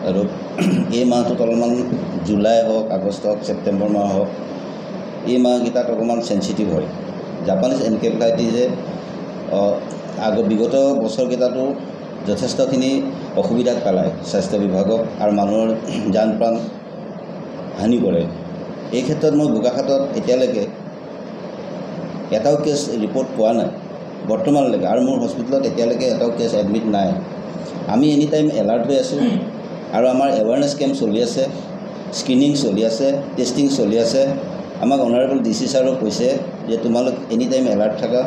আৰু এই মাহটোত অলপমান জুলাই হওক, আগষ্ট হওক, ছেপ্টেম্বৰ মাহ হওক, এই মাহকেইটাত অকণমান চেঞ্চিটিভ হয়। জাপানিজ এনকেফেলাইটিছে বিগত বছৰকেইটাতো যথেষ্টখিনি অসুবিধাত পেলায় স্বাস্থ্য বিভাগক আৰু মানুহৰ যান প্ৰাণ হানি কৰে। এই ক্ষেত্ৰত মই বোকাখাতত এতিয়ালৈকে এটাও কেছ ৰিপৰ্ট পোৱা নাই বৰ্তমানলৈকে, আৰু মোৰ হস্পিটেলত এতিয়ালৈকে এটাও কেছ এডমিট নাই। আমি এনি টাইম এলাৰ্ট হৈ আছোঁ আৰু আমাৰ এৱাৰনেছ কেম্প চলি আছে, স্ক্ৰিনিং চলি আছে, টেষ্টিং চলি আছে। আমাক অনাৰেবল DC ছাৰো কৈছে যে তোমালোক এনি টাইম এলাৰ্ট থাকা,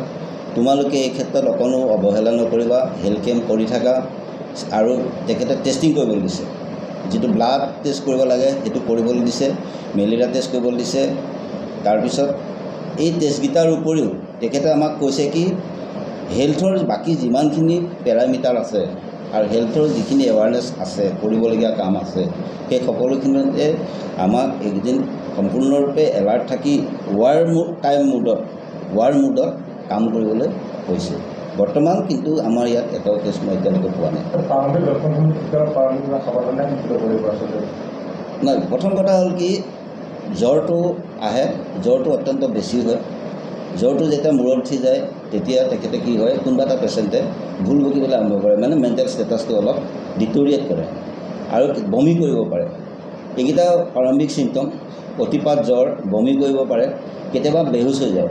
তোমালোকে এই ক্ষেত্ৰত অকণো অৱহেলা নকৰিবা, হেল্থ কেম্প কৰি থাকা। আৰু তেখেতে টেষ্টিং কৰিবলৈ দিছে, যিটো ব্লাড টেষ্ট কৰিব লাগে সেইটো কৰিবলৈ দিছে, মেলেৰিয়া টেষ্ট কৰিবলৈ দিছে। তাৰপিছত এই টেষ্টকেইটাৰ উপৰিও তেখেতে আমাক কৈছে কি হেল্থৰ বাকী যিমানখিনি পেৰামিটাৰ আছে আৰু হেল্থৰ যিখিনি এৱাৰনেছ আছে, কৰিবলগীয়া কাম আছে, সেই সকলোখিনিতে আমাক এইকেইদিন সম্পূৰ্ণৰূপে এলাৰ্ট থাকি ৱাৰ মুডত কাম কৰিবলৈ কৈছে। বৰ্তমান কিন্তু আমাৰ ইয়াত এটাও কেছ মই এতিয়ালৈকে পোৱা নাই। নাই, প্ৰথম কথা হ'ল কি জ্বৰটো আহে, জ্বৰটো অত্যন্ত বেছি হয়। জ্বৰটো যেতিয়া মূৰত উঠি যায় তেতিয়া তেখেতে কি হয়, কোনোবা এটা পেচেণ্টে ভুল বকিবলৈ আৰম্ভ কৰে, মানে মেণ্টেল ষ্টেটাছটো অলপ ডিটৰিয়েট কৰে আৰু বমি কৰিব পাৰে। এইকেইটা প্ৰাৰম্ভিক চিম্পটম। অতিপাত জ্বৰ, বমি কৰিব পাৰে, কেতিয়াবা বেহুচ হৈ যায়।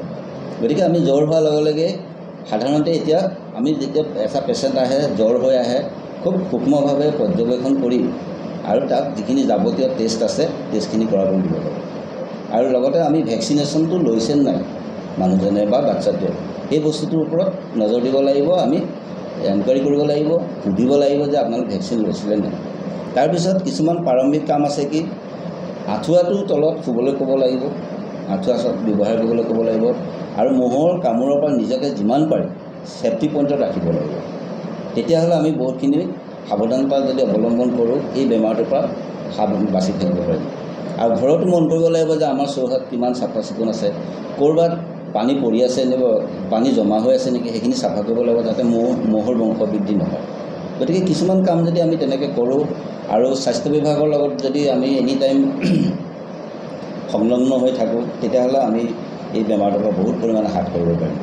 গতিকে আমি জ্বৰ হোৱাৰ লগে লগে সাধাৰণতে এতিয়া আমি যেতিয়া এটা পেচেণ্ট আহে, জ্বৰ হৈ আহে, খুব সূক্ষ্মভাৱে পৰ্যবেক্ষণ কৰি আৰু তাত যিখিনি যাৱতীয় টেষ্ট আছে টেষ্টখিনি কৰাবলৈ দিব লাগে। আৰু লগতে আমি ভেকচিনেশ্যনটো লৈছে নাই মানুহজনে বা বাচ্চাটোৱে, এই বস্তুটোৰ ওপৰত নজৰ দিব লাগিব। আমি এনকুৱাৰী কৰিব লাগিব, সুধিব লাগিব যে আপোনালোক ভেকচিন লৈছিলে নাই। তাৰপিছত কিছুমান প্ৰাৰম্ভিক কাম আছে কি আঁঠুৱাটোৰ তলত শুবলৈ ক'ব লাগিব, আঁঠুৱা ব্যৱহাৰ কৰিবলৈ ক'ব লাগিব, আৰু মহৰ কামোৰৰ পৰা নিজকে যিমান পাৰে ছেফটি পইণ্টত ৰাখিব লাগিব। তেতিয়াহ'লে আমি বহুতখিনি সাৱধানতা যদি অৱলম্বন কৰোঁ এই বেমাৰটোৰ পৰা বাচি থাকিব পাৰিম। আৰু ঘৰতো মন কৰিব লাগিব যে আমাৰ চৌহদ কিমান চাফা চিকুণ আছে, ক'ৰবাত পানী পৰি আছে নে পানী জমা হৈ আছে নেকি, সেইখিনি চাফা কৰিব লাগিব যাতে মহৰ বংশ বৃদ্ধি নহয়। গতিকে কিছুমান কাম যদি আমি তেনেকৈ কৰোঁ আৰু স্বাস্থ্য বিভাগৰ লগত যদি আমি এনি টাইম সংলগ্ন হৈ থাকোঁ তেতিয়াহ'লে আমি এই বেমাৰটোৰ পৰা বহুত পৰিমাণে হাত কৰিব পাৰিম।